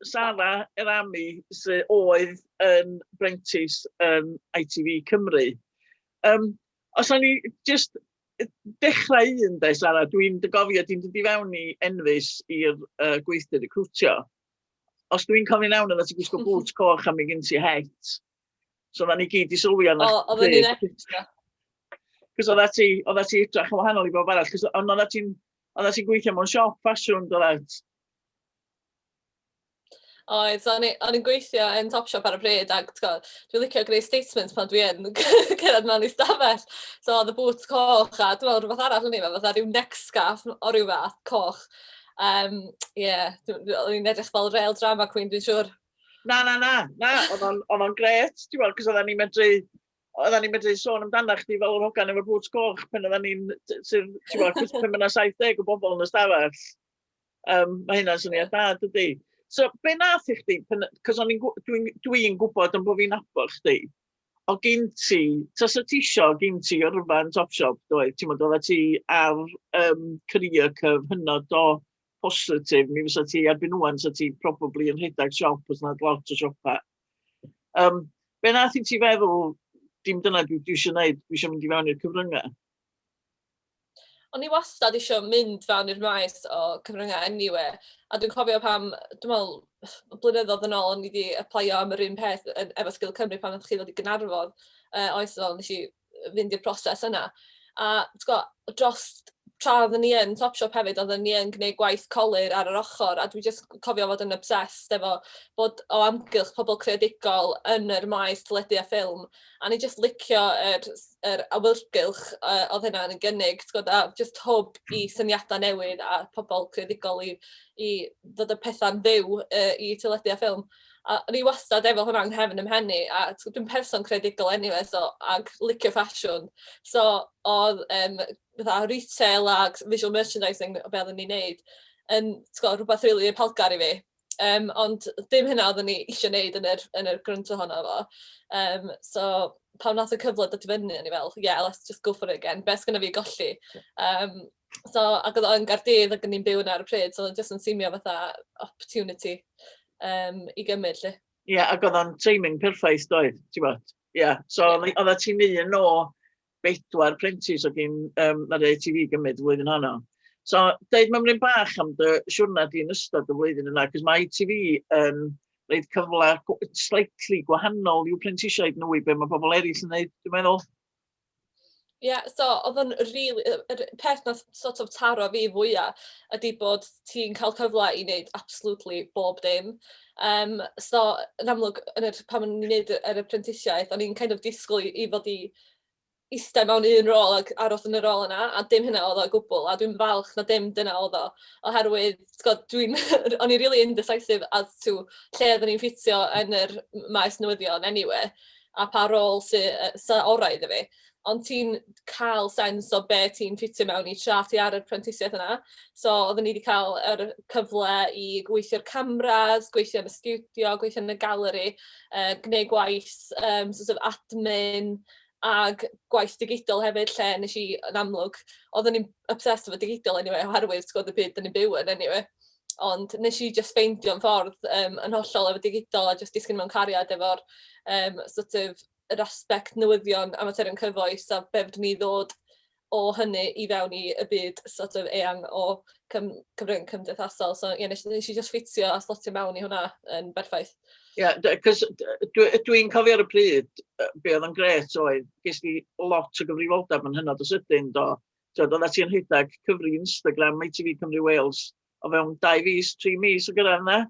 Zahra Errami, sydd oedd yn brentis yn ITV Cymru. Os o'n i just dechrau un de, Zahra, dwi'n gofio dwi'n dod i fewn i enfus i'r gweithwyr recriwtio. Os dwi'n cofio nawn yna ti'n gwisgo boots coch a mi gen ti het. So na ni gyd i sylwi arno. Oedd yn un extra. Cos oedd ti edrach yn wahanol i bob arall. Cos oedd ti'n gweithio mewn siop ffasiwn, doedd? Oedd, so o'n i'n gweithio yn Topshop ar y bryd, ac dwi'n licio greu statements pan dwi'n cyrraedd mewn i stafell. So oedd y boots coch, a dwi'n meddwl rhywbeth arall yn ei fatha rhyw neckscarf o ryw fath coch. O'n i'n edrych fel rail drama queen, dwi'n siŵr. Na, oedd o'n gret, ti'n gweld, cos oedden ni'n medru sôn amdana chdi fel yr hogan efo'r boots coch pan oedden ni'n, ti'n gweld, cos pan yna 70 o bobl yn y stafell. Mae hynna'n syniad da, dydy. So, be nath i chdi, cos dwi'n gwybod yn bod fi'n nabod chdi, o gyn ti, tas o ti isio gyn ti yrfa yn Topshop, doedd, ti'n meddwl, oedda ti ar career cyf hynod o positif, mi fysa ti erbyn nhw'n sa ti probably yn rhedeg siop, os nad lot o siopa. Be nath i ti feddwl, dim dyna dwi eisiau gwneud, dwi eisiau mynd i fewn i'r cyfryngau? O'n i wastad eisiau mynd fewn i'r maes o cyfryngau anyway, a dwi'n cofio pam, dwi'n meddwl, blynyddoedd yn ôl, o'n i wedi aplaio am yr un peth efo Sgil Cymru pan oedd chi ddod i Gaernarfon, oes fel nes i fynd i'r proses yna. A dros tra oedden ni yn Topshop hefyd, oedden ni yn gwneud gwaith colir ar yr ochr, a dwi jyst cofio fod yn obsessed efo bod o amgylch pobl creadigol yn yr maes teledu a ffilm, a ni jyst licio yr awyrgylch oedd hynna'n yn gynnig, a jyst hwb i syniadau newydd a pobl creadigol i ddod y pethau'n fyw i teledu a ffilm. A ni wastad efo hwnna yng nghefn ymhenni, a dwi'n person creadigol anyway, ag licio ffasiwn. So, oedd retail a visual merchandising o beth oedden ni'n neud yn rhywbeth rili palgar i fi. Ond dim hynna oedden ni eisiau neud yn yr grynt ohono fo. So, pan nath y cyfle dod i fyny, o'n i fel, let's just go for it again. Beth sgynna fi golli. So, ac oedd o'n Nghaerdydd ac o'n i'n byw yna ar y pryd, so just yn simio fatha opportunity i gymryd, lle. Ie, ac oedd o'n timing perffaith, doedd, ti'n bod? Ie, so oedd ti'n un o 4 prentis o gyn na'r ITV gymryd flwyddyn honno. So, deud mymryn bach am dy siwrna di'n ystod y flwyddyn yna, cos mae ITV yn reid cyfle slightly gwahanol i'w prentisiaid nhw i be mae pobl eraill yn neud, dwi'n meddwl. Ie, so oedd yn y peth na sort of taro fi fwyaf ydy bod ti'n cael cyfle i wneud absolutely bob dim. So, yn amlwg, pan o'n i'n gwneud yr prentisiaeth, o'n i'n kind of disgwyl i fod i eistedd mewn un rôl ac aros yn y rôl yna, a dim hynna oedd o gwbl, a dwi'n falch na dim dyna oedd o. Oherwydd, o'n i really indecisive as to lle oedden ni'n ffitio yn yr maes newyddion anyway, a pa rôl sy'n orau iddo fi. Ond ti'n cael sens o be ti'n ffitio mewn i tra ti ar y prentisiaeth yna. So, oedden ni wedi cael yr cyfle i gweithio'r cameras, gweithio yn y studio, gweithio yn y galeri, gwneud gwaith sort of admin, ag gwaith digidol hefyd, lle nes i yn amlwg, oedden ni'n obsessed efo digidol anyway, oherwydd y byd dyn ni'n byw yn anyway. Ond nes i just ffeindio'n ffordd yn hollol efo digidol a just disgyn mewn cariad efo'r sort of yr aspect newyddion amatur yn cyfoes a be fydden ni ddod o hynny i fewn i y byd sort of eang o cyfryng cymdeithasol. So, nes i just ffitio a slotio mewn i hwnna yn berffaith. Ie, cos dwi'n cofio ar y pryd, be oedd yn gret oedd, ges i lot o gyfrifoldeb yn hynod o sydyn, oedda ti'n rhedeg cyfri Instagram ITV Cymru Wales o fewn 2 fis, 3 mis o gyrraedd yna.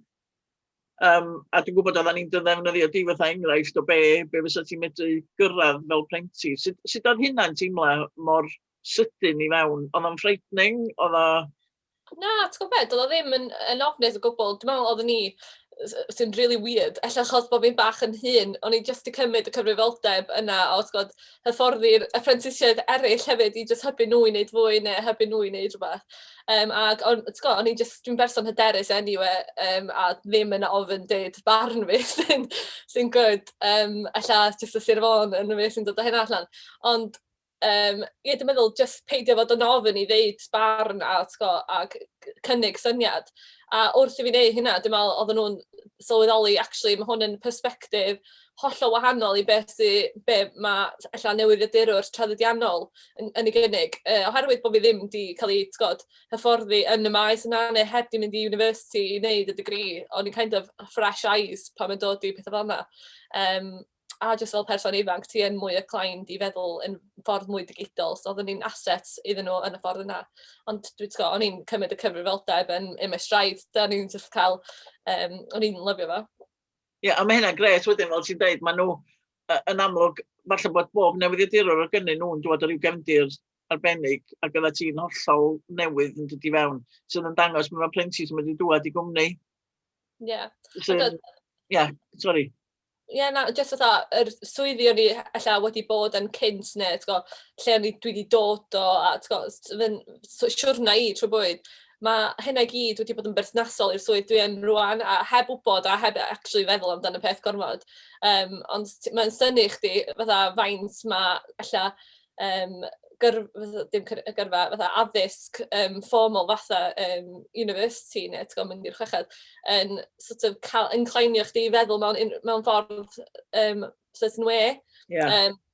A dwi'n gwybod oedden ni'n ddefnyddio di fatha enghraifft o be fysa ti'n medru gyrraedd fel plenti. Sut oedd hynna'n teimlo mor sydyn i fewn? Oedd o'n frightening? Oedd o... Na, ti'n gwybod beth, oedd o ddim yn ofnus o gwbl. Dwi'n meddwl oedden ni sy'n really weird. Ella achos bod fi'n bach yn hyn, o'n i jyst i cymryd y cyfrifoldeb yna o hyfforddi'r apprentisiaid eraill hefyd i just hybu nhw i wneud fwy neu hybu nhw i wneud rhywbeth. Ac o'n i just, dwi'n berson hyderus anyway, a ddim yn ofyn deud barn fi sy'n good. Ella just y Sir Fôn yn fi sy'n dod o hynna allan. Ond dwi'n meddwl just peidio fod yn ofyn i ddeud barn a cynnig syniad. A wrth i fi wneud hynna, dwi'n meddwl oedden nhw'n sylweddoli, actually, mae hwn yn persbectif hollol wahanol i be mae newyddiadurwr traddodiannol yn ei gynnig. Oherwydd bod fi ddim wedi cael ei hyfforddi yn y maes yna, neu heb di mynd i university i wneud y degree, o'n i'n kind of fresh eyes pan mae'n dod i pethau fel yna. A jyst fel person ifanc, ti yn mwy acclaimed i feddwl yn ffordd mwy digidol, so oedden ni'n asset iddyn nhw yn y ffordd yna. Ond o'n i'n cymryd y cyfrifoldeb yn my straid, da ni'n just cael, o'n i'n lyfio fo. Ie, a mae hynna'n gret wedyn, fel ti'n dweud, maen nhw yn amlwg, falle bod bob newyddiadurwr o'r gynnyn nhw'n dod o ryw gefndir arbennig, ac oedd ti'n hollol newydd yn dod i fewn, sydd yn dangos mewn apprentice yn mynd i dŵad i gwmni. Ie. Ie, sori. Ie, na, jyst fatha, yr swyddi o'n i wedi bod yn cynt neu, lle o'n i wedi dod o, a siwrna i trwy bwyd, mae hynna i gyd wedi bod yn berthnasol i'r swydd dwi yn rwan, a heb wybod a heb actually feddwl amdano y peth gormod. Ond mae'n synnu chdi, fatha, faint mae, fatha addysg formal fatha university neu ti'n mynd i'r chweched yn sort of inclinio chdi i feddwl mewn ffordd sy'n we.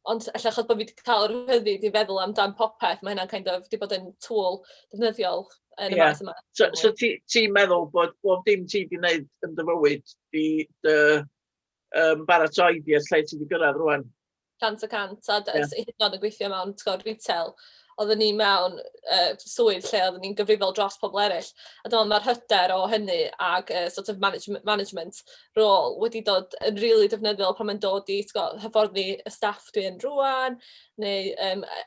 Ond allach bod fi wedi cael yr rhyddid i feddwl amdan popeth, mae hynna'n kind of wedi bod yn tool defnyddiol yn y maes yma. So ti'n meddwl bod bob dim ti wedi gwneud yn dy fywyd di baratoedi lle ti wedi gyrraedd rwan? 100%, a hyd yn oed yn gweithio mewn retail, oedden ni mewn swydd lle oedden ni'n gyfrifol dros pobl eraill. A dyma mae'r hyder o hynny ag sort of management rôl wedi dod yn rili defnyddiol pan mae'n dod i hyfforddi y staff dwi yn rwan, neu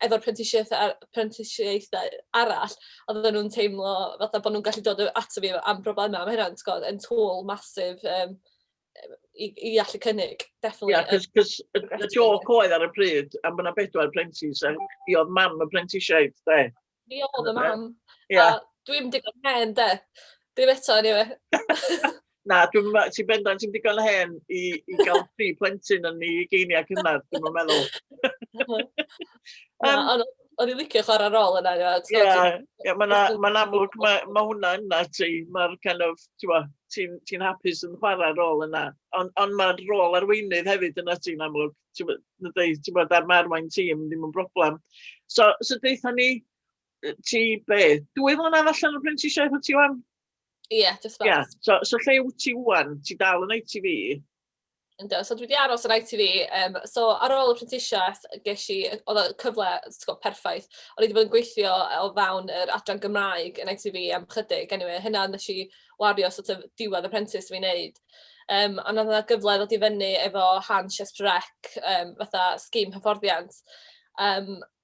efo'r prentisiaethau arall, oedden nhw'n teimlo fatha bod nhw'n gallu dod ato fi am broblemau. Mae hynna'n yn tool masif i allu cynnig, definitely. Ie, cos y joc oedd ar y pryd, am bod yna 4 apprentice, a i oedd mam apprentisiaid, de? Fi oedd y mam, a dwi'n digon hen, de? Ddim eto, anyway. Na, ti'n bendant ti'n digon hen i gael 3 plentyn yn ei geiniau cynnar, dwi'n meddwl. O'n i'n licio chwarae rôl yna. Ie, mae'n amlwg, mae hwnna yna ti, mae'r kind of, ti'n hapus yn chwarae rôl yna, ond mae'r rôl arweinydd hefyd yna ti'n amlwg, ti'n bod ar marwain tîm, ddim yn broblem. So deitha ni, ti be, 2 mlynedd allan o'r prentisiaeth o ti wan? Ie, just fast. So lle wyt ti wan? Ti dal yn ITV? So dwi wedi aros yn ITV, so ar ôl y prentisiaeth ges i, oedd y cyfle perffaith, o'n i wedi bod yn gweithio o fewn yr adran Gymraeg yn ITV am chydig, anyway, hynna nes i wario sort of diwedd apprentice fi'n neud. A oedd yna gyfle ddod i fyny efo Hans Rec, fatha sgim hyfforddiant.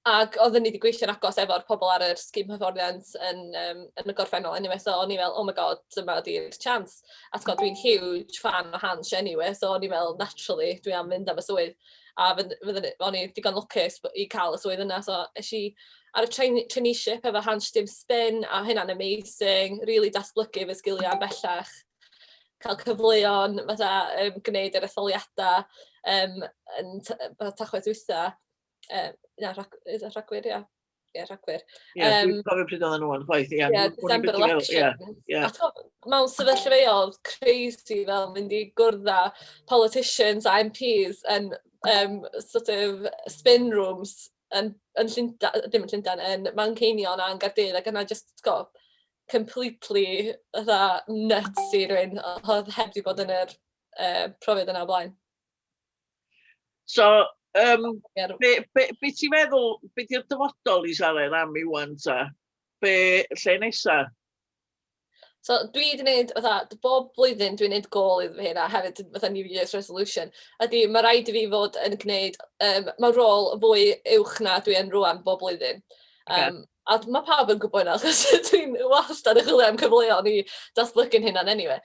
Ac oedden ni wedi gweithio'n agos efo'r pobl ar yr sgim hyfforddiant yn y gorffennol anyway, so o'n i fel, oh my god, dyma ydy'r chance. A dwi'n huge fan o Hans anyway, so o'n i fel, naturally, dwi am fynd am y swydd. A o'n i digon lwcus i cael y swydd yna, so eis i ar y traineeship efo Hans dim spin, a hynna'n amazing, really datblygu fy sgiliau yn bellach. Cael cyfleon, fatha, gwneud yr etholiadau yn tachwedd dwytha. Rhagwyr, ie, rhagwyr. Dwi'n cofio pryd oedd nhw yn chwaith, ie. December election. Mewn sefyllfeuodd crazy fel mynd i gwrdd â politicians a MPs yn sort of spin rooms yn Llundain, dim yn Llundain, yn Manceinion a yn Nghaerdydd, ac yna just completely nuts i rhywun, oedd heb di bod yn yr profiad yna o blaen. So, be ti'n meddwl, be di'r dyfodol i Zahra Errami wan ta? Lle nesa? So dwi wedi gwneud, bob blwyddyn dwi'n gwneud gol iddo fi hynna, hefyd fatha New Year's Resolution, ydy mae rhaid i fi fod yn gwneud, mae rôl fwy uwch na dwi yn rwan bob blwyddyn. A mae pawb yn gwybod yna, achos dwi'n wastad yn chwilio am cyfleoedd i datblygu'n hynna'n anyway.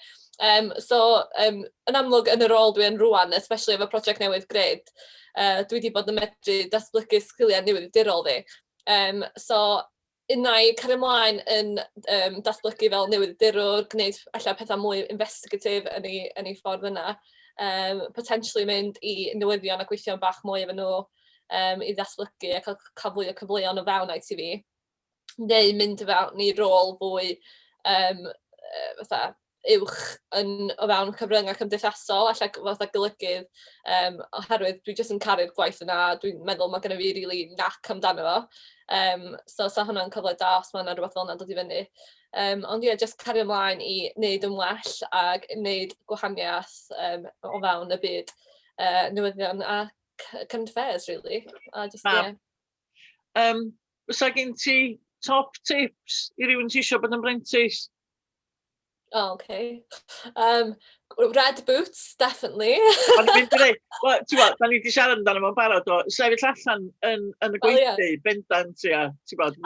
So, yn amlwg yn y rôl dwi yn rwan, especially efo prosiect newydd Grid, dwi wedi bod yn medru datblygu sgiliau newyddiadurol fi. So, unna i cario ymlaen yn datblygu fel newyddiadurwr, gwneud pethau mwy investigative yn ei ffordd yna. Potentially mynd i newyddion a gweithio'n bach mwy efo nhw i ddatblygu a cael fwy o cyfleoedd o fewn ITV. Neu mynd fewn i rôl fwy uwch o fewn cyfryngau cymdeithasol, allai fatha golygydd, oherwydd dwi jyst yn caru'r gwaith yna, dwi'n meddwl mae gennym fi really nac amdano fo. So sa hwnna'n cyfle da os mae yna rhywbeth fel yna'n dod i fyny. Ond ie, jyst cario ymlaen i wneud ymwell ag wneud gwahaniaeth o fewn y byd newyddion a current affairs, really. A just, ie. Fysa gen ti top tips i rywun ti eisiau bod yn brentis? Oh, okay. Red boots, definitely. Ond mynd i dweud, da ni wedi siarad amdano fo'n barod o sefyll allan yn y gweithlu, bendant, ia, ti'n bod,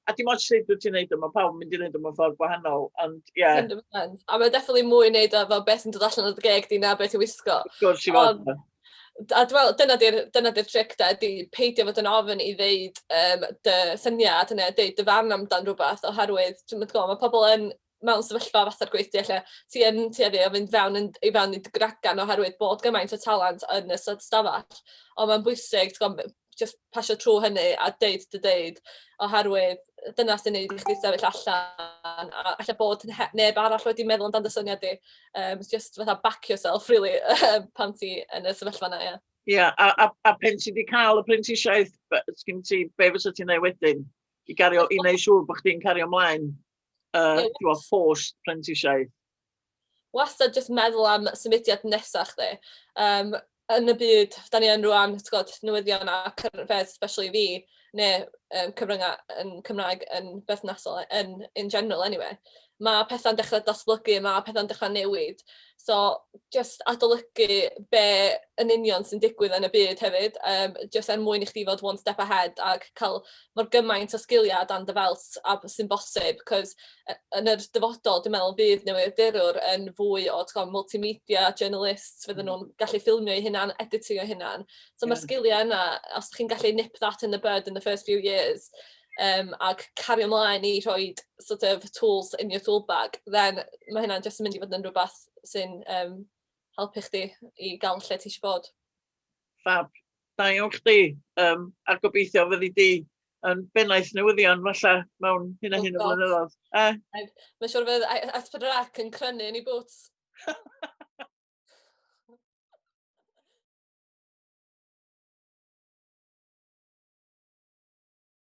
a dim ond sut wyt ti'n neud o, mae pawb yn mynd i neud o mewn ffordd gwahanol, ond ie. 100%. A mae definitely mwy neud o fel beth sy'n dod allan o'r geg di na beth i wisgo. Wrth gwrs i fod. A dyna di'r tric da, di peidio fod yn ofyn i ddeud dy syniad, neu deud dy farn amdan rhywbeth, oherwydd, mae pobl yn mewn sefyllfa fatha'r gweithdi, lle ti yn tueddu o fynd i fewn i gragan oherwydd bod gymaint o talent yn y stafell. Ond mae'n bwysig, just pasio trwy hynny a deud, oherwydd dyna sy'n neud i chdi sefyll allan, a allai bod neb arall wedi meddwl amdan dy syniad di. Just fatha back yourself, really, pan ti yn y sefyllfa yna, ie. Ie, a pen ti wedi cael y prentisiaeth, sgyn ti, be fysa ti'n neud wedyn, i neud siŵr bod chdi'n cario ymlaen post prentisiaeth? Wastad just meddwl am symudiad nesaf chdi. Yn y byd, da ni yn rwan, newyddion a current affairs, especially fi, neu cyfryngau yn Cymraeg yn berthnasol, in general anyway. Mae pethau'n dechrau datblygu, mae pethau'n dechrau newid. So, just adolygu be yn union sy'n digwydd yn y byd hefyd, just mwyn i chdi fod one step ahead ac cael mor gymaint o sgiliau dan dy felt sy'n bosib, cos yn yr dyfodol, dwi'n meddwl bydd newyddiadurwr yn fwy o multimedia journalists, fydden nhw'n gallu ffilmio eu hunan, editio eu hunan. So mae'r sgiliau yna, os chi'n gallu nip that in the bud in the first few years, ac cario ymlaen i rhoi sort of tools in your tool bag, then mae hynna'n jyst yn mynd i fod yn rhywbeth sy'n helpu chdi i gael lle ti eisiau bod. Fab. Da iawn chdi. A gobeithio fyddi di yn bennaeth newyddion falle mewn hyn a hyn o flynyddoedd. Mae'n siŵr fydd S4C yn crynu yn ei boots.